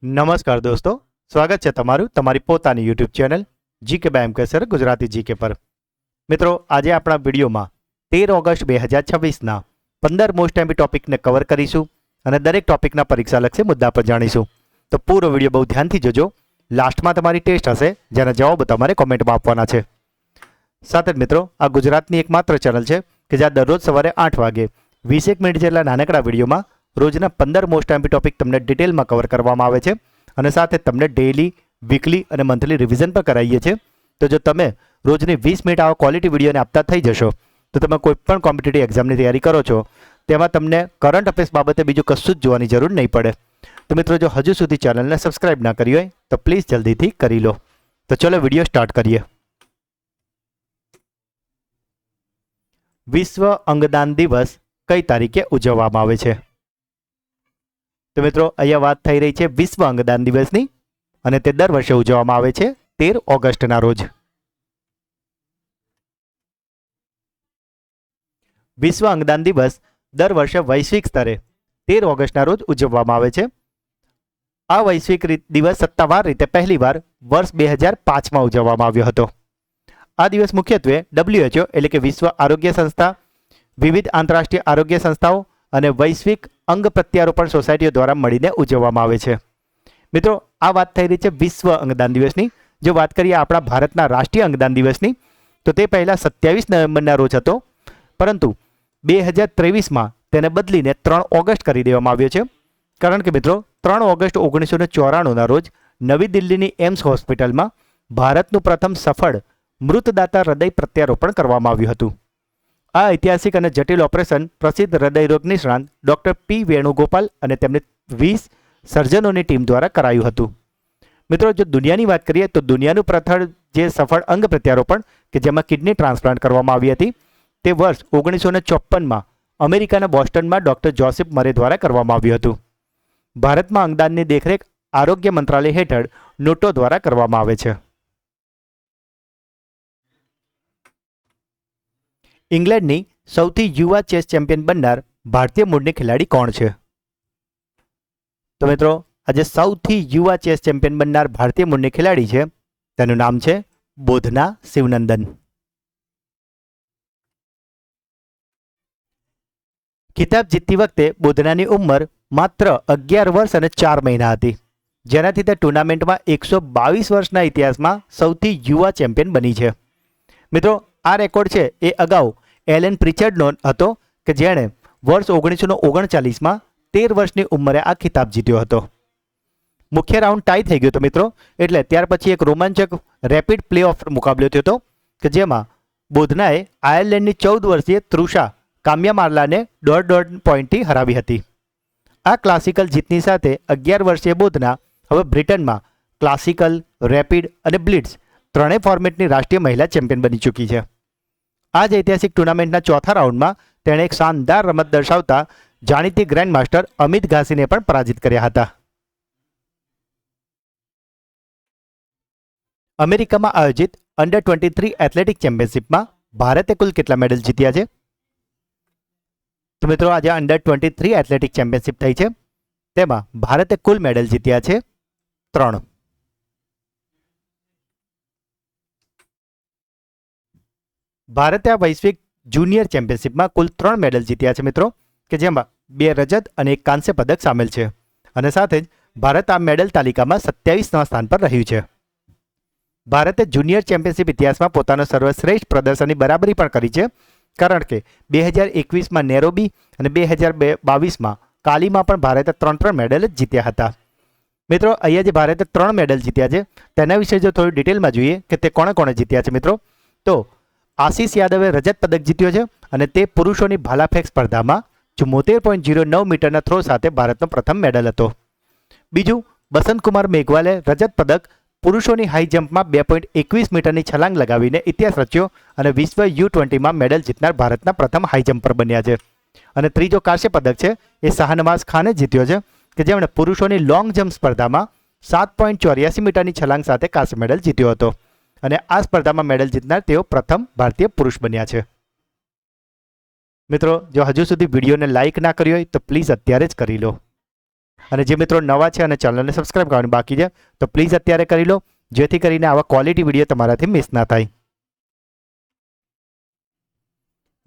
નમસ્કાર દોસ્તો, સ્વાગત છે તમારું તમારી પોતાની YouTube channel GK by M K sir Gujarati GK પર. મિત્રો, આજે આપણા વિડીયોમાં 13 ઓગસ્ટ 2026ના 15 મોસ્ટ એમ્પી ટોપિકને કવર કરીશું અને દરેક ટોપિકના પરીક્ષાલક્ષી મુદ્દા પર જાણીશું. તો પૂરો વિડીયો બહુ ધ્યાનથી જોજો. લાસ્ટમાં તમારી ટેસ્ટ હશે જેના જવાબ તમારે કોમેન્ટમાં આપવાના છે. સાથે જ મિત્રો, આ ગુજરાતની એકમાત્ર ચેનલ છે કે જ્યાં દરરોજ સવારે 8 વાગે 20 મિનિટ જેટલા નાનકડા વિડીયોમાં રોજના 15 મોસ્ટ એમ્પી ટોપિક તમને ડિટેલમાં કવર કરવામાં આવે છે અને સાથે તમને ડેઇલી, વીકલી અને મંથલી રિવિઝન પણ કરાવીએ છીએ. તો જો તમે રોજની 20 મિનિટ આવા ક્વોલિટી વિડીયોને આપતા થઈ જશો તો તમે કોઈ પણ કોમ્પિટિટિવ એક્ઝામની તૈયારી કરો છો તેમાં તમને કરંટ અફેર્સ બાબતે બીજું કશું જ જોવાની જરૂર નહીં પડે. તો મિત્રો, જો હજુ સુધી ચેનલને સબસ્ક્રાઇબ ના કરી હોય તો પ્લીઝ જલ્દીથી કરી લો. તો ચલો વિડીયો સ્ટાર્ટ કરીએ. વિશ્વ અંગદાન દિવસ કઈ તારીખે ઉજવવામાં આવે છે? તો મિત્રો, અહીંયા વાત થઈ રહી છે વિશ્વ અંગદાન દિવસની અને તે દર વર્ષે ઉજવવામાં આવે છે 13 ઓગસ્ટના રોજ. વિશ્વ અંગદાન દિવસ દર વર્ષે વૈશ્વિક સ્તરે 13 ઓગસ્ટના રોજ ઉજવવામાં આવે છે. આ વૈશ્વિક દિવસ સત્તાવાર રીતે પહેલીવાર વર્ષ 2005માં ઉજવવામાં આવ્યો હતો. આ દિવસ મુખ્યત્વે WHO એટલે કે વિશ્વ આરોગ્ય સંસ્થા, વિવિધ આંતરરાષ્ટ્રીય આરોગ્ય સંસ્થાઓ અને વૈશ્વિક અંગ પ્રત્યારોપણ સોસાયટીઓ દ્વારા મળીને ઉજવવામાં આવે છે. મિત્રો, આ વાત થઈ રહી છે વિશ્વ અંગદાન દિવસની. જો વાત કરીએ આપણા ભારતના રાષ્ટ્રીય અંગદાન દિવસની, તો તે પહેલાં 27 નવેમ્બરના રોજ હતો, પરંતુ 2023માં તેને બદલીને 3 ઓગસ્ટ કરી દેવામાં આવ્યો છે. કારણ કે મિત્રો, 3 ઓગસ્ટ 1994ના રોજ નવી દિલ્હીની એમ્સ હોસ્પિટલમાં ભારતનું પ્રથમ સફળ મૃતદાતા હૃદય પ્રત્યારોપણ કરવામાં આવ્યું હતું. આ ઐતિહાસિક અને જટિલ ઓપરેશન પ્રસિદ્ધ હૃદયરોગ નિષ્ણાંત ડૉક્ટર પી વેણુગોપાલ અને તેમની 20 સર્જનોની ટીમ દ્વારા કરાયું હતું. મિત્રો, જો દુનિયાની વાત કરીએ તો દુનિયાનું પ્રથમ જે સફળ અંગ પ્રત્યારોપણ કે જેમાં કિડની ટ્રાન્સપ્લાન્ટ કરવામાં આવી હતી તે વર્ષ 1954માં અમેરિકાના બોસ્ટનમાં ડૉક્ટર જોસેફ મરે દ્વારા કરવામાં આવ્યું હતું. ભારતમાં અંગદાનની દેખરેખ આરોગ્ય મંત્રાલય હેઠળ નોટો દ્વારા કરવામાં આવે છે. ઇંગ્લેન્ડની સૌથી યુવા ચેસ ચેમ્પિયન બનનાર ભારતીય મૂળની ખેલાડી કોણ છે? તો મિત્રો, આજે સૌથી યુવા ચેસ ચેમ્પિયન બનનાર ભારતીય મૂળની ખેલાડી છે, તેનું નામ છે બોધના શિવનંદન. ખિતાબ જીતતી વખતે બોધનાની ઉંમર માત્ર 11 વર્ષ અને 4 મહિના હતી, જેનાથી તે ટુર્નામેન્ટમાં 122 વર્ષના ઇતિહાસમાં સૌથી યુવા ચેમ્પિયન બની છે. મિત્રો, આ રેકોર્ડ છે એ અગાઉ એલેન પ્રિચર્ડનો હતો કે જેણે વર્ષ 1939માં 13 વર્ષની ઉંમરે આ ખિતાબ જીત્યો હતો. મુખ્ય રાઉન્ડ ટાઈ થઈ ગયો હતો મિત્રો, એટલે ત્યાર પછી એક રોમાંચક રેપિડ પ્લે ઓફ મુકાબલો થયો હતો કે જેમાં બોધનાએ આયર્લેન્ડની 14 વર્ષીય તૃષા કામ્યામાલાને 1.5 પોઈન્ટથી હરાવી હતી. આ ક્લાસિકલ જીતની સાથે 11 વર્ષીય બોધના હવે બ્રિટનમાં ક્લાસિકલ, રેપિડ અને બ્લિટ્ઝ ત્રણેય ફોર્મેટની રાષ્ટ્રીય મહિલા ચેમ્પિયન બની ચૂકી છે. આ જ ઐતિહાસિક ટુર્નામેન્ટના ચોથા રાઉન્ડમાં તેણે એક શાનદાર રમત દર્શાવતા જાણીતી ગ્રેન્ડ માસ્ટર અમિત ઘાસીને પણ પરાજિત કર્યા હતા. અમેરિકામાં આયોજિત અંડર 23 એથ્લેટિક ચેમ્પિયનશિપમાં ભારતે કુલ કેટલા મેડલ જીત્યા છે? તો મિત્રો, આજે અંડર 23 એથ્લેટિક ચેમ્પિયનશિપ થઈ છે, તેમાં ભારતે કુલ મેડલ જીત્યા છે 3. ભારતે આ વૈશ્વિક જુનિયર ચેમ્પિયનશિપમાં કુલ 3 મેડલ જીત્યા છે મિત્રો, કે જેમાં 2 રજત અને 1 કાંસ્ય પદક સામેલ છે અને સાથે જ ભારત આ મેડલ તાલિકામાં 27મા સ્થાન પર રહ્યું છે. ભારતે જુનિયર ચેમ્પિયનશિપ ઇતિહાસમાં પોતાનો સર્વશ્રેષ્ઠ પ્રદર્શનની બરાબરી પણ કરી છે, કારણ કે 2021માં નેરોબી અને 2022માં કાલીમાં પણ ભારતે 3 મેડલ જ જીત્યા હતા. મિત્રો, અહીંયા જે ભારતે 3 મેડલ જીત્યા છે તેના વિશે જો થોડી ડિટેલમાં જોઈએ કે તે કોણે કોણે જીત્યા છે મિત્રો, તો આશીષ યાદવે રજત પદક જીત્યો છે અને તે પુરુષોની ભાલાફેંક સ્પર્ધામાં 74.09 મીટરના થ્રો સાથે ભારતનો પ્રથમ મેડલ હતો. બીજું, બસંતકુમાર મેઘવાલે રજત પદક પુરુષોની હાઈ જમ્પમાં 2.21 મીટરની છલાંગ લગાવીને ઇતિહાસ રચ્યો અને વિશ્વ U20માં મેડલ જીતનાર ભારતના પ્રથમ હાઈ જમ્પર બન્યા છે. અને ત્રીજો કાંસ્ય પદક છે એ શાહનવાઝ ખાને જીત્યો છે કે જેમણે પુરુષોની લોંગ જમ્પ સ્પર્ધામાં 7.84 મીટરની છલાંગ સાથે કાંસ્ય મેડલ જીત્યો હતો અને આ સ્પર્ધામાં મેડલ જીતનાર તેઓ પ્રથમ ભારતીય પુરુષ બન્યા છે. મિત્રો, જો હજુ સુધી વિડીયોને લાઇક ના કરી હોય તો પ્લીઝ અત્યારે જ કરી લો. અને જે મિત્રો નવા છે અને ચેનલને સબસ્ક્રાઇબ કરવાની બાકી છે તો પ્લીઝ અત્યારે કરી લો, જેથી કરીને આવા ક્વોલિટી વિડીયો તમારાથી મિસ ના થાય.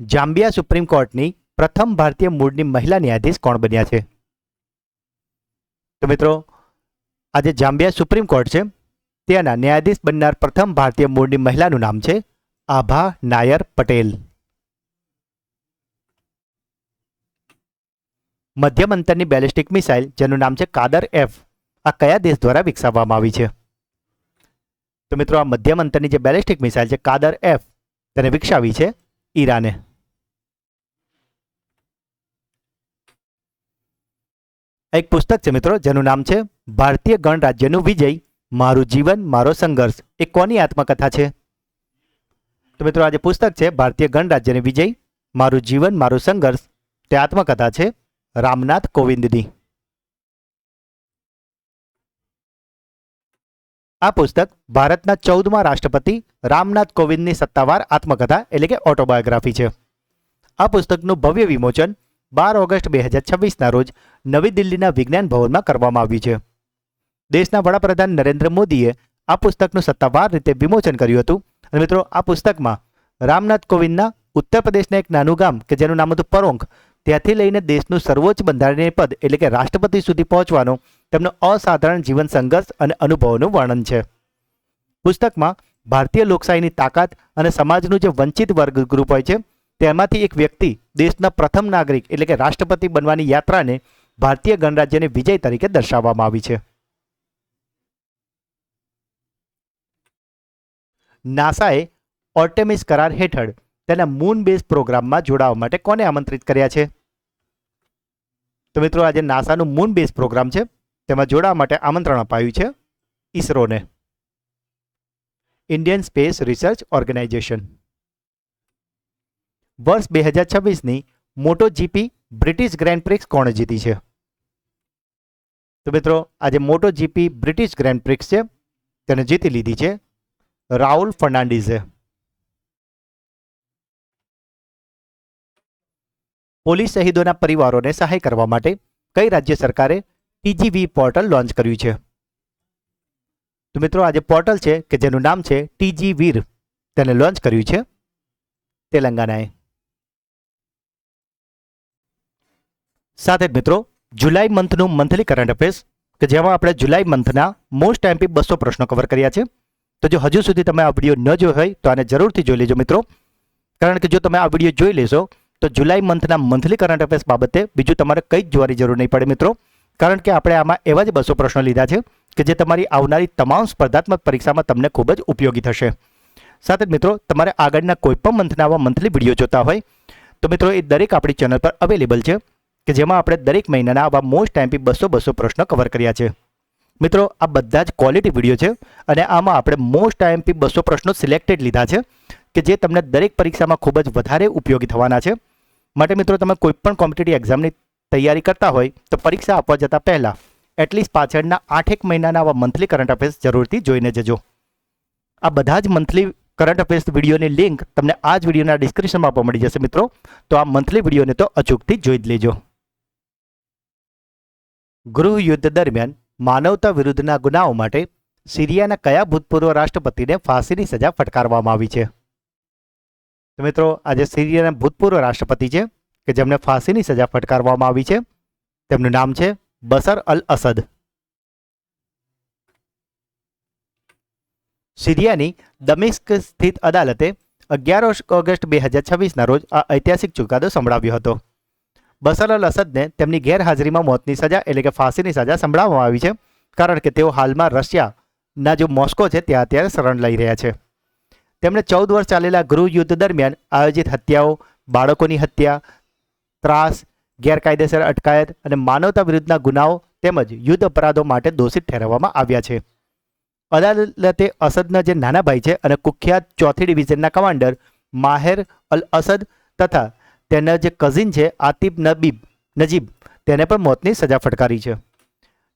જામ્બિયા સુપ્રીમ કોર્ટની પ્રથમ ભારતીય મૂળની મહિલા ન્યાયાધીશ કોણ બન્યા છે? તો મિત્રો આજે જામ્બિયા સુપ્રીમ કોર્ટ છે તેના ન્યાયાધીશ બનનાર પ્રથમ ભારતીય મૂળની મહિલાનું નામ છે આભા નાયર પટેલ. મધ્યમ અંતરની બેલિસ્ટિક મિસાઇલ જેનું નામ છે કાદર એફ આ કયા દેશ દ્વારા વિકસાવવામાં આવી છે? તો મિત્રો આ મધ્યમ અંતરની જે બેલિસ્ટિક મિસાઇલ છે કાદર એફ તેને વિકસાવી છે ઈરાને. એક પુસ્તક છે મિત્રો જેનું નામ છે ભારતીય ગણરાજ્યનું વિજય, મારું જીવન મારો સંઘર્ષ. એ કોની આત્મકથા છે? તો મિત્રો આ જે પુસ્તક છે ભારતીય ગણરાજ્યનું વિજય, મારું જીવન મારું સંઘર્ષ, તે આત્મકથા છે રામનાથ કોવિંદની. આ પુસ્તક ભારતના 14મા રાષ્ટ્રપતિ રામનાથ કોવિંદની સત્તાવાર આત્મકથા એટલે કે ઓટોબાયોગ્રાફી છે. આ પુસ્તકનું ભવ્ય વિમોચન 12 ઓગસ્ટ 2026ના રોજ નવી દિલ્હીના વિજ્ઞાન ભવનમાં કરવામાં આવ્યું છે. દેશના વડાપ્રધાન નરેન્દ્ર મોદીએ આ પુસ્તકનું સત્તાવાર રીતે વિમોચન કર્યું હતું. અને મિત્રો આ પુસ્તકમાં રામનાથ કોવિંદના ઉત્તર પ્રદેશના એક નાનું ગામ કે જેનું નામ હતું પરોંખ, ત્યાંથી લઈને દેશનું સર્વોચ્ચ બંધારણીય પદ એટલે કે રાષ્ટ્રપતિ સુધી પહોંચવાનો તેમનો અસાધારણ જીવન સંઘર્ષ અને અનુભવોનું વર્ણન છે. પુસ્તકમાં ભારતીય લોકશાહીની તાકાત અને સમાજનું જે વંચિત વર્ગ ગ્રુપ હોય છે તેમાંથી એક વ્યક્તિ દેશના પ્રથમ નાગરિક એટલે કે રાષ્ટ્રપતિ બનવાની યાત્રાને ભારતીય ગણરાજ્યને વિજય તરીકે દર્શાવવામાં આવી છે. નાસાએ ઓર્ટેમિસ કરાર હેઠળ તેના મૂન બેઝ પ્રોગ્રામમાં જોડાવા માટે કોને આમંત્રિત કર્યા છે? તો મિત્રો આજે નાસાનું મૂન બેઝ પ્રોગ્રામ છે તેમાં જોડાવા માટે આમંત્રણ અપાયું છે ઈસરોને, ઇન્ડિયન સ્પેસ રિસર્ચ ઓર્ગેનાઇઝેશન. વર્ષ 2026ની મોટો જીપી બ્રિટિશ ગ્રેન્ડ પ્રિક્સ કોણે જીતી છે? તો મિત્રો આજે મોટો જીપી બ્રિટિશ ગ્રેન્ડ પ્રિક્સ છે તેને જીતી લીધી છે રાઉલ ફર્નાન્ડીઝે. પોલીસ શહીદોના પરિવારોને સહાય કરવા માટે કઈ રાજ્ય સરકારે ટીજીવી પોર્ટલ લોન્ચ કર્યું છે? તો મિત્રો આજે પોર્ટલ છે કે જેનું નામ છે ટીજી વીર, તેને લોન્ચ કર્યું છે તેલંગાનાએ. સાથે જ મિત્રો જુલાઈ મંથનું મંથલી કરંટ અફેર્સ કે જેમાં આપણે જુલાઈ મંથના મોસ્ટ એમપી 200 પ્રશ્નો કવર કર્યા છે. તો જો હજુ સુધી તમે આ વિડીયો ન જોયો હોય તો આને જરૂરથી જોઈ લેજો મિત્રો, કારણ કે જો તમે આ વિડીયો જોઈ લેશો તો જુલાઈ મંથના મંથલી કરંટ અફેર્સ બાબતે બીજું તમારે કંઈ જ જોવાની જરૂર નહીં પડે મિત્રો, કારણ કે આપણે આમાં એવા જ 200 પ્રશ્નો લીધા છે કે જે તમારી આવનારી તમામ સ્પર્ધાત્મક પરીક્ષામાં તમને ખૂબ જ ઉપયોગી થશે. સાથે જ મિત્રો તમારે આગળના કોઈ પણ મંથના આવા મંથલી વિડીયો જોતા હોય તો મિત્રો એ દરેક આપણી ચેનલ પર અવેલેબલ છે કે જેમાં આપણે દરેક મહિનાના આવા મોસ્ટ એમપી 200 પ્રશ્નો કવર કર્યા છે. મિત્રો આ બધા જ ક્વોલિટી વિડીયો છે અને આમાં આપણે મોસ્ટ એમપી 200 પ્રશ્નો સિલેક્ટેડ લીધા છે કે જે તમને દરેક પરીક્ષામાં ખૂબ જ વધારે ઉપયોગી થવાના છે. માટે મિત્રો તમે કોઈ પણ કોમ્પિટિટિવ એક્ઝામની તૈયારી કરતા હોય તો પરીક્ષા આપવા જતાં પહેલાં એટલીસ્ટ પાછળના 8 મહિનાના આવા મંથલી કરંટ અફેર્સ જરૂરથી જોઈને જજો. આ બધા જ મંથલી કરંટ અફેર્સ વિડીયોની લિંક તમને આ જ વિડીયોના ડિસ્ક્રિપ્શનમાં આપવા મળી જશે મિત્રો, તો આ મંથલી વિડીયોને તો અચૂકથી જોઈ જ લેજો. ગૃહ યુદ્ધ દરમિયાન માનવતા વિરુદ્ધના ગુનાઓ માટે સિરિયાના કયા ભૂતપૂર્વ રાષ્ટ્રપતિને ફાંસીની સજા ફટકારવામાં આવી છે? તો મિત્રો આજે સિરિયાના ભૂતપૂર્વ રાષ્ટ્રપતિ છે કે જેમને ફાંસીની સજા ફટકારવામાં આવી છે, તેમનું નામ છે બશર અલ અસદ. સિરિયાની દમિશ્ક સ્થિત અદાલતે 11 ઓગસ્ટ 2026ના રોજ આ ઐતિહાસિક ચુકાદો સંભળાવ્યો હતો. બશર અલ અસદને તેમની ગેરહાજરીમાં મોતની સજા એટલે કે ફાંસીની સજા સંભળાવવામાં આવી છે, કારણ કે તેઓ હાલમાં રશિયાના જે મોસ્કો છે ત્યાં અત્યારે શરણ લઈ રહ્યા છે. તેમણે 14 વર્ષ ચાલેલા ગૃહ યુદ્ધ દરમિયાન આયોજિત હત્યાઓ, બાળકોની હત્યા, ત્રાસ, ગેરકાયદેસર અટકાયત અને માનવતા વિરુદ્ધના ગુનાઓ તેમજ યુદ્ધ અપરાધો માટે દોષિત ઠેરવવામાં આવ્યા છે. અદાલતે અસદના જે નાના ભાઈ છે અને કુખ્યાત 4th ડિવિઝનના કમાન્ડર માહેર અલ અસદ તથા તેના જે કઝિન છે આતિફ નજીબ તેને પણ મોતની સજા ફટકારી છે.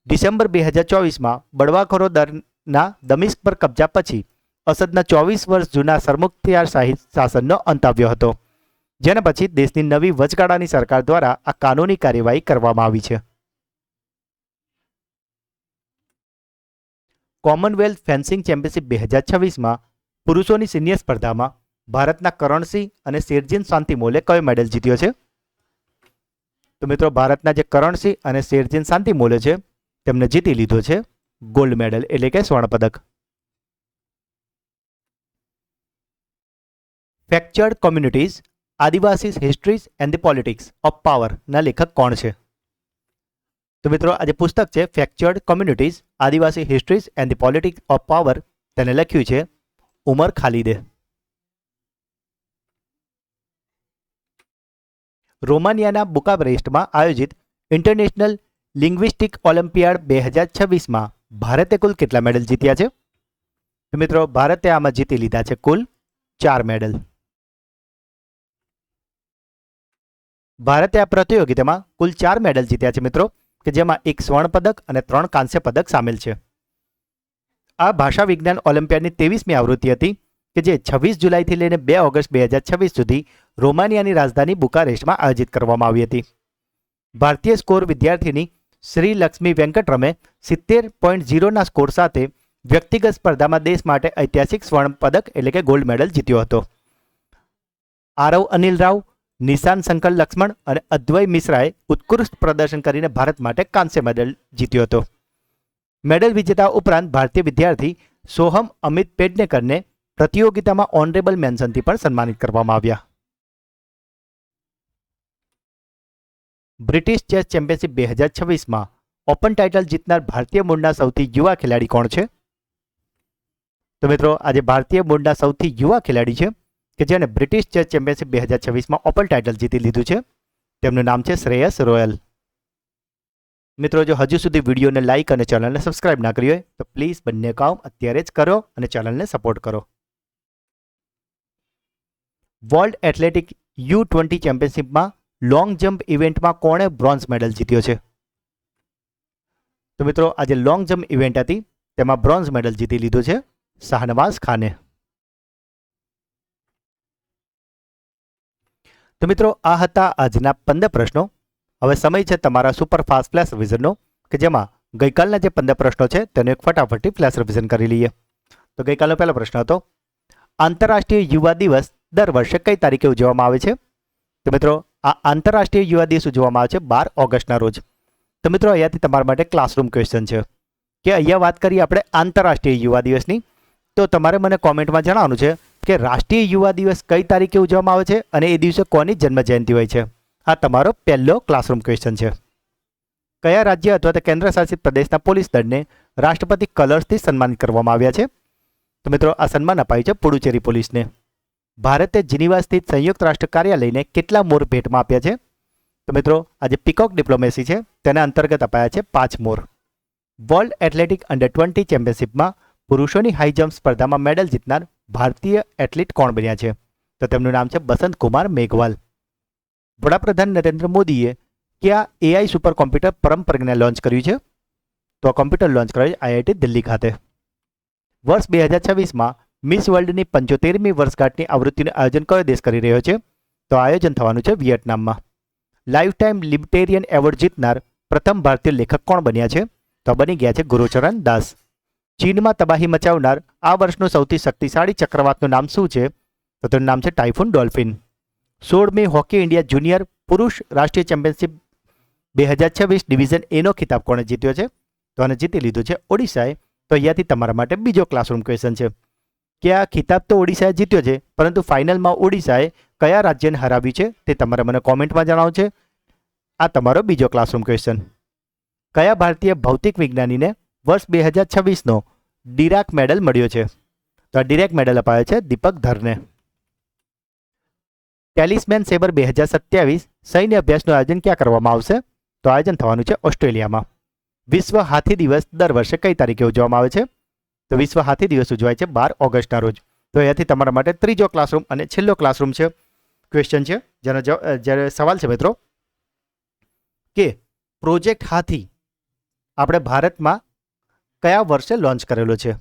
ડિસેમ્બર 2024માં બળવાખોરો દરના દમિશ્ક પર કબજા પછી અસદના 24 વર્ષ જૂના સરમુખત્યાર શાહી શાસનનો અંત આવ્યો હતો, જેના પછી દેશની નવી વચગાળાની સરકાર દ્વારા આ કાનૂની કાર્યવાહી કરવામાં આવી છે. કોમનવેલ્થ ફેન્સિંગ ચેમ્પિયનશિપ 2026માં પુરુષોની સિનિયર સ્પર્ધામાં ભારતના કરણસિંહ અને શેરજીન શાંતિમોલે કયો મેડલ જીત્યો છે? તો મિત્રો ભારતના જે કરણસિંહ અને શેરજીન શાંતિમોલે છે તેમને જીતી લીધો છે ગોલ્ડ મેડલ એટલે કે સ્વર્ણ પદક. Fractured communities Adivasi histories and the politics of power ના લેખક કોણ છે? તો મિત્રો આ જે પુસ્તક છે fractured communities Adivasi histories and the politics of power તેને લખ્યું છે ઉમર ખાલિદે. રોમાનિયાના બુકારેસ્ટમાં આયોજિત ઇન્ટરનેશનલ લિંગ્વિસ્ટિક ઓલિમ્પિયાડ 2026માં ભારતે કુલ કેટલા મેડલ જીત્યા છે? તો મિત્રો ભારતે આમાં જીતી લીધા છે કુલ 4 મેડલ. ભારતે આ પ્રતિયોગિતામાં કુલ 4 મેડલ જીત્યા છે મિત્રો, કે જેમાં 1 સ્વર્ણ પદક અને 3 કાંસ્ય પદક સામેલ છે. આ ભાષા વિજ્ઞાન ઓલિમ્પિયાડની 23મી આવૃત્તિ હતી કે જે 26 જુલાઈથી લઈને 2 ઓગસ્ટ 2026 સુધી રોમાનિયાની રાજધાની બુકારેસ્ટમાં આયોજિત કરવામાં આવી હતી. ભારતીય સ્કોર વિદ્યાર્થીની શ્રી લક્ષ્મી વેંકટરમે 70.0ના સ્કોર સાથે વ્યક્તિગત સ્પર્ધામાં દેશ માટે ઐતિહાસિક સ્વર્ણ પદક એટલે કે ગોલ્ડ મેડલ જીત્યો હતો. આરવ અનિલ રાવ, નિશાન શંકર લક્ષ્મણ અને અદ્વૈ મિશ્રાએ ઉત્કૃષ્ટ પ્રદર્શન કરીને ભારત માટે કાંસ્ય મેડલ જીત્યો હતો. મેડલ વિજેતા ઉપરાંત ભારતીય વિદ્યાર્થી સોહમ અમિત પેડનેકરને પ્રતિયોગિતામાં ઓનરેબલ મેન્શનથી પણ સન્માનિત કરવામાં આવ્યા. બ્રિટિશ ચેસ ચેમ્પિયનશિપ 2026માં ઓપન ટાઇટલ જીતનાર ભારતીય મૂળના સૌથી યુવા ખેલાડી કોણ છે? તો મિત્રો આજે ભારતીય મૂળના સૌથી યુવા ખેલાડી છે કે જેને બ્રિટિશ ચેસ ચેમ્પિયનશિપ 2026માં ઓપન ટાઇટલ જીતી લીધું છે. તેમનું નામ છે શ્રેયસ રોયલ. મિત્રો જો હજુ સુધી વિડીયોને લાઇક અને ચેનલને સબસ્ક્રાઇબ ના કરી હોય તો પ્લીઝ બંને કામ અત્યારે જ કરો અને ચેનલને સપોર્ટ કરો. વર્લ્ડ એથ્લેટિક U20 ચેમ્પિયનશિપમાં લોંગ જમ્પ ઇવેન્ટમાં કોણે બ્રોન્ઝ મેડલ જીત્યો છે? તો મિત્રો આજે લોંગ જમ્પ ઇવેન્ટ હતી તેમાં બ્રોન્ઝ મેડલ જીતી લીધો છે શાહનવાઝ ખાને. તો મિત્રો આ હતા આજના 15 પ્રશ્નો. હવે સમય છે તમારા સુપરફાસ્ટ ફ્લેશ રિવિઝનનો કે જેમાં ગઈકાલના જે 15 પ્રશ્નો છે તેનો એક ફટાફટથી ફ્લેશ રિવિઝન કરી લઈએ. તો ગઈકાલનો પહેલો પ્રશ્ન હતો આંતરરાષ્ટ્રીય યુવા દિવસ દર વર્ષે કઈ તારીખે ઉજવવામાં આવે છે? તો મિત્રો આ આંતરરાષ્ટ્રીય યુવા દિવસ ઉજવવામાં આવે છે 12 ઓગસ્ટના રોજ. તો મિત્રો અહીંયાથી તમારા માટે ક્લાસરૂમ ક્વેશ્ચન છે કે અહીંયા વાત કરીએ આપણે આંતરરાષ્ટ્રીય યુવા દિવસની, તો તમારે મને કોમેન્ટમાં જણાવવાનું છે કે રાષ્ટ્રીય યુવા દિવસ કઈ તારીખે ઉજવવામાં આવે છે અને એ દિવસે કોની જન્મજયંતિ હોય છે. આ તમારો પહેલો ક્લાસરૂમ ક્વેશ્ચન છે. કયા રાજ્ય અથવા તો કેન્દ્રશાસિત પ્રદેશના પોલીસ દળને રાષ્ટ્રપતિ કલર્સથી સન્માનિત કરવામાં આવ્યા છે? તો મિત્રો આ સન્માન અપાયું છે પુડુચેરી પોલીસને. ભારતે જીનીવા સ્થિત સંયુક્ત રાષ્ટ્ર કાર્યાલયને કેટલા મોર ભેટમાં આપ્યા છે? તો મિત્રો આ જે પીકોક ડિપ્લોમેસી છે તેના અંતર્ગત અપાયા છે 5 મોર. વર્લ્ડ એથ્લેટિક અંડર-20 ચેમ્પિયનશિપમાં પુરુષોની હાઈ જમ્પ સ્પર્ધામાં મેડલ જીતનાર ભારતીય એથ્લીટ કોણ બન્યા છે? તો તેમનું નામ છે બસંત કુમાર મેઘવાલ. વડાપ્રધાન નરેન્દ્ર મોદીએ કયા AI સુપર કોમ્પ્યુટર પરમ પ્રજ્ઞા લોન્ચ કર્યું છે? તો આ કોમ્પ્યુટર લોન્ચ કરાયું IIT દિલ્હી ખાતે. વર્ષ 2026માં મિસ વર્લ્ડની 75મી વર્ષગાંઠની આવૃત્તિનું આયોજન કયો દેશ કરી રહ્યો છે? તો આયોજન થવાનું છે વિયેટનામમાં. લાઈફ ટાઈમ લિબર્ટેરિયન એવોર્ડ જીતનાર પ્રથમ ભારતીય લેખક કોણ બન્યા છે? તો બની ગયા છે ગુરુચરણ દાસ. ચીનમાં તબાહી મચાવનાર આ વર્ષનું સૌથી શક્તિશાળી ચક્રવાતનું નામ શું છે? તો તેનું નામ છે ટાઇફૂન ડોલ્ફિન. 16મી હોકી ઇન્ડિયા જુનિયર પુરુષ રાષ્ટ્રીય ચેમ્પિયનશિપ 2026 ડિવિઝન એનો ખિતાબ કોણે જીત્યો છે? તો આને જીતી લીધો છે ઓડિશાએ. તો અહીંયાથી તમારા માટે બીજો ક્લાસરૂમ ક્વેશ્ચન છે કે આ ખિતાબ તો ઓડિશાએ જીત્યો છે પરંતુ ફાઇનલમાં ઓડિશાએ કયા રાજ્યને હરાવ્યું છે તે તમારે મને કોમેન્ટમાં જણાવવું છે. આ તમારો બીજો ક્લાસરૂમ ક્વેશ્ચન. કયા ભારતીય ભૌતિક વિજ્ઞાનીને વર્ષ 2026નો ડિરાક મેડલ મળ્યો છે? તો આ ડિરાક મેડલ અપાયો છે દીપક ધરને. ટેલિસ્મેન સેબર 2027 સૈન્ય અભ્યાસનું આયોજન ક્યાં કરવામાં આવશે? તો આયોજન થવાનું છે ઓસ્ટ્રેલિયામાં. વિશ્વ હાથી દિવસ દર વર્ષે કઈ તારીખે ઉજવવામાં આવે છે? તો વિશ્વ હાથી દિવસ ઉજવાય છે 12 ઓગસ્ટના રોજ. તો અહીંયાથી તમારા માટે ત્રીજો ક્લાસરૂમ અને છેલ્લો ક્લાસરૂમ છે ક્વેશ્ચન છે જેનો જ્યારે સવાલ છે મિત્રો કે પ્રોજેક્ટ હાથી આપણે ભારતમાં કયા વર્ષે લોન્ચ કરેલો છે?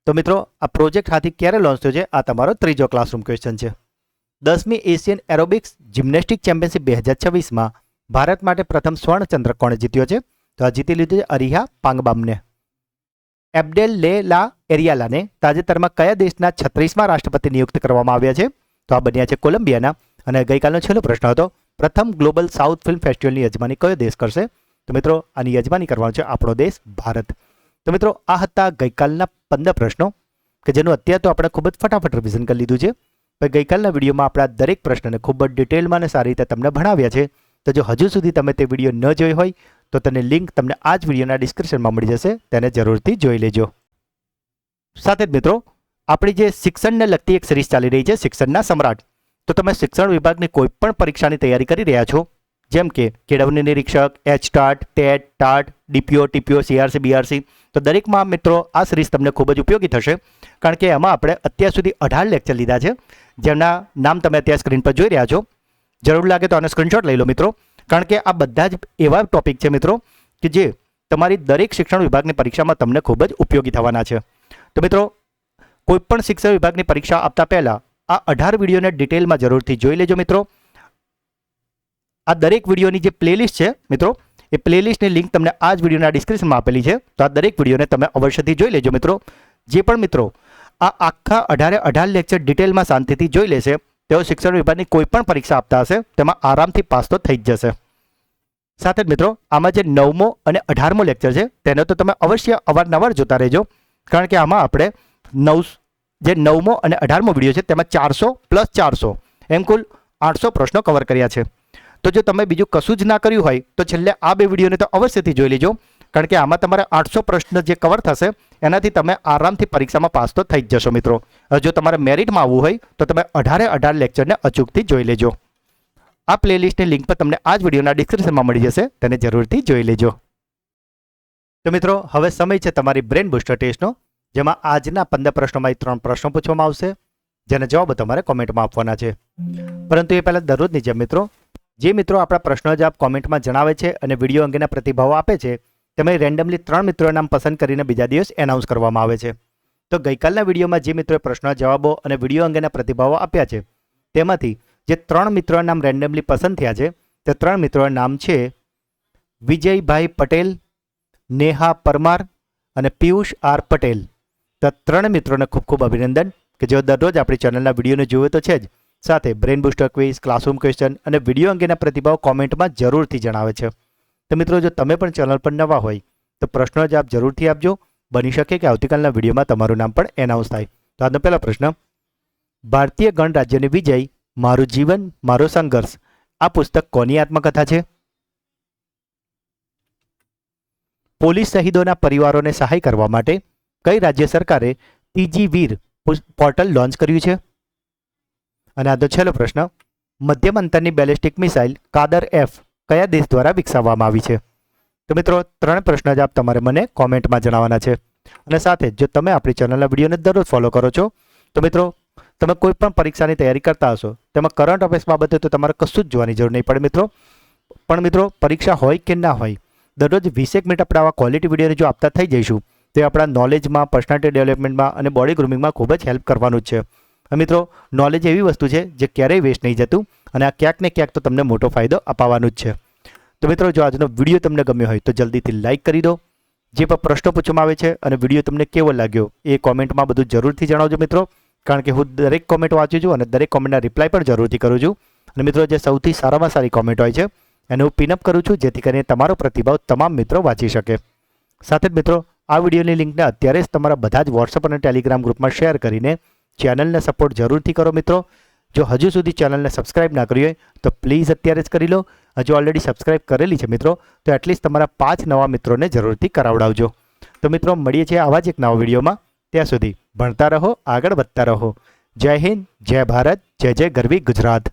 તો મિત્રો આ પ્રોજેક્ટ હાથી ક્યારે લોન્ચ થયો છે? આ તમારો ત્રીજો ક્લાસરૂમ ક્વેશ્ચન છે. 10મી એશિયન એરોબિક્સ જિમ્નેસ્ટિક ચેમ્પિયનશિપ 2026માં ભારત માટે પ્રથમ સ્વર્ણ ચંદ્રક કોણે જીત્યો છે? તો આ જીતી લીધું છે અરિહા પાંગબામને. એબ્દેલેલા એરિયાલાને તાજેતરમાં કયા દેશના 36મા રાષ્ટ્રપતિ નિયુક્ત કરવામાં આવ્યા છે? તો આ બન્યા છે કોલંબિયાના. અને ગઈકાલનો છેલ્લો પ્રશ્ન હતો, પ્રથમ ગ્લોબલ સાઉથ ફિલ્મ ફેસ્ટિવલની યજમાની કયો દેશ કરશે? તો મિત્રો આની યજમાની કરવાનો છે આપણો દેશ ભારત. તો મિત્રો આ હતા ગઈકાલના 15 પ્રશ્નો કે જેનું અત્યારે તો આપણે ખૂબ જ ફટાફટ રિવિઝન કરી લીધું છે. પણ ગઈકાલના વિડીયોમાં આપણા દરેક પ્રશ્નને ખૂબ જ ડિટેલમાં અને સારી રીતે તમને ભણાવ્યા છે. તો જો હજુ સુધી તમે તે વિડીયો ન જોઈ હોય તો તેની લિંક તમને આ જ વિડીયોના ડિસ્ક્રિપ્શનમાં મળી જશે, તેને જરૂરથી જોઈ લેજો. સાથે જ મિત્રો આપણી જે શિક્ષણને લગતી એક સિરીઝ ચાલી રહી છે, શિક્ષણના સમ્રાટ. તો તમે શિક્ષણ વિભાગની કોઈ પણ પરીક્ષાની તૈયારી કરી રહ્યા છો, જેમ કે કેળવણી નિરીક્ષક, HTAT, TET, TAT, DPO, TPO, CRC, BRC, તો દરેકમાં મિત્રો આ સિરીઝ તમને ખૂબ જ ઉપયોગી થશે. કારણ કે એમાં આપણે અત્યાર સુધી 18 લેક્ચર લીધા છે, જેમના નામ તમે અત્યારે સ્ક્રીન પર જોઈ રહ્યા છો. જરૂર લાગે તો આનો સ્ક્રીનશોટ લઈ લો મિત્રો, કારણ કે આ બધા જ એવા ટોપિક છે મિત્રો કે જે તમારી દરેક શિક્ષણ વિભાગની પરીક્ષામાં તમને ખૂબ જ ઉપયોગી થવાના છે. તો મિત્રો કોઈ પણ શિક્ષણ વિભાગની પરીક્ષા આપતા પહેલા આ 18 વિડીયોને ડિટેલમાં જરૂરથી જોઈ લેજો મિત્રો. આ દરેક વિડીયોની જે પ્લેલિસ્ટ છે મિત્રો, એ પ્લેલિસ્ટની લિંક તમને આ જ વિડીયોના ડિસ્ક્રિપ્શનમાં આપેલી છે. તો આ દરેક વિડીયોને તમે અવશ્યથી જોઈ લેજો મિત્રો. જે પણ મિત્રો આ આખા 18 લેક્ચર ડિટેલમાં શાંતિથી જોઈ લેશે તેઓ શિક્ષણ વિભાગની કોઈ પણ પરીક્ષા આપતા હશે તેમાં આરામથી પાસ તો થઈ જ જશે. સાથે જ મિત્રો આમાં જે 9મો અને 18મો લેક્ચર છે તેને તો તમે અવશ્ય અવારનવાર જોતા રહેજો, કારણ કે આમાં આપણે 9મો અને 18મો વિડીયો છે તેમાં 400 + 400 એમ કુલ 800 પ્રશ્નો કવર કર્યા છે. તો જો તમે બીજું કશું જ ના કર્યું હોય તો છેલ્લે આ બે વિડીયોને તો અવશ્યથી જોઈ લેજો, કારણ કે આમાં તમારે 800 પ્રશ્ન જે કવર થશે એનાથી તમે આરામથી પરીક્ષામાં પાસ તો થઈ જ જશો મિત્રો. જો તમારે મેરિટમાં આવવું હોય તો તમે 18 લેક્ચરને અચૂકથી જોઈ લેજો. આ પ્લેલિસ્ટની લિંક પર તમને આ જ વિડીયોના ડિસ્ક્રિપ્શનમાં મળી જશે, તેને જરૂરથી જોઈ લેજો. તો મિત્રો હવે સમય છે તમારી બ્રેન બૂસ્ટર ટેસ્ટનો, જેમાં આજના 15 પ્રશ્નોમાંથી 3 પ્રશ્નો પૂછવામાં આવશે, જેના જવાબો તમારે કોમેન્ટમાં આપવાના છે. પરંતુ એ પહેલાં દરરોજની જેમ મિત્રો જે મિત્રો આપણા પ્રશ્નો જવાબ કોમેન્ટમાં જણાવે છે અને વિડીયો અંગેના પ્રતિભાવો આપે છે તેમાં રેન્ડમલી 3 મિત્રોના નામ પસંદ કરીને બીજા દિવસ એનાઉન્સ કરવામાં આવે છે. તો ગઈકાલના વિડીયોમાં જે મિત્રોએ પ્રશ્નો જવાબો અને વિડીયો અંગેના પ્રતિભાવો આપ્યા છે તેમાંથી જે 3 મિત્રોના નામ રેન્ડમલી પસંદ થયા છે તે 3 મિત્રોના નામ છે વિજયભાઈ પટેલ, નેહા પરમાર અને પિયુષ આર પટેલ. તો 3 મિત્રોને ખૂબ ખૂબ અભિનંદન કે જેઓ દરરોજ આપણી ચેનલના વિડીયોને જુએ તો છે જ, સાથે brain booster quiz, classroom question અને વિડીયો અંગેના પ્રતિભાવ કોમેન્ટમાં જરૂરથી જણાવે છે. તો મિત્રો જો તમે પણ ચેનલ પર નવા હોય તો પ્રશ્નો જવાબ જરૂરથી આપજો. બની શકે કે આવતીકાલના વિડીયોમાં તમારું નામ પણ એનાઉન્સ થાય. તો આજનો પહેલો પ્રશ્ન, ભારતીય ગણરાજ્યની વિજય, મારું જીવન મારો સંઘર્ષ આ પુસ્તક કોની આત્મકથા છે? પોલીસ શહીદોના પરિવારોને સહાય કરવા માટે કઈ રાજ્ય સરકારે ત્રીજી વીર પોર્ટલ લોન્ચ કર્યું છે? અને આજનો છેલ્લો પ્રશ્ન, મધ્યમ અંતરની બેલિસ્ટિક મિસાઇલ કાદર F કયા દેશ દ્વારા વિકસાવવામાં આવી છે? તો મિત્રો 3 પ્રશ્ન જવાબ તમારે મને કોમેન્ટમાં જણાવવાના છે. અને સાથે જો તમે આપણી ચેનલના વિડીયોને દરરોજ ફોલો કરો છો તો મિત્રો તમે કોઈ પણ પરીક્ષાની તૈયારી કરતા હશો તેમાં કરંટ અફેર્સ બાબતે તો તમારે કશું જ જોવાની જરૂર નહીં પડે મિત્રો. પણ મિત્રો પરીક્ષા હોય કે ના હોય દરરોજ 20 મિનિટ આપણે આવા ક્વોલિટી વિડીયોને જો આપતા થઈ જઈશું તો આપણા નોલેજમાં, પર્સનાલિટી ડેવલપમેન્ટમાં અને બોડી ગ્રૂમિંગમાં ખૂબ જ હેલ્પ કરવાનું જ છે. મિત્રો નોલેજ એવી વસ્તુ છે જે ક્યારેય વેસ્ટ નહીં જતું અને આ ક્યાંક ને ક્યાંક તો તમને મોટો ફાયદો અપાવવાનું જ છે. તો મિત્રો જો આજનો વિડીયો તમને ગમ્યો હોય તો જલ્દીથી લાઇક કરી દો. જે પણ પ્રશ્નો પૂછવામાં આવે છે અને વિડીયો તમને કેવો લાગ્યો એ કોમેન્ટમાં બધું જરૂરથી જણાવજો મિત્રો, કારણ કે હું દરેક કોમેન્ટ વાંચું છું અને દરેક કોમેન્ટના રિપ્લાય પણ જરૂરથી કરું છું. અને મિત્રો જે સૌથી સારામાં સારી કોમેન્ટ હોય છે એને હું પિનઅપ કરું છું જેથી કરીને તમારો પ્રતિભાવ તમામ મિત્રો વાંચી શકે. સાથે જ મિત્રો આ વિડીયોની લિંકને અત્યારે જ તમારા બધા જ વોટ્સઅપ અને ટેલિગ્રામ ગ્રુપમાં શેર કરીને ચેનલને સપોર્ટ જરૂરથી કરો મિત્રો. જો હજુ સુધી ચેનલને સબસ્ક્રાઇબ ના કરી હોય તો પ્લીઝ અત્યારે જ કરી લો. હજુ ઓલરેડી સબસ્ક્રાઇબ કરેલી છે મિત્રો તો એટલીસ્ટ તમારા 5 નવા મિત્રોને જરૂરથી કરાવડાવજો. તો મિત્રો મળીએ છીએ આવા જ એક નવા વિડીયોમાં. ત્યાં સુધી ભણતા રહો, આગળ વધતા રહો. જય હિન્દ, જય ભારત, જય જય ગરવી ગુજરાત.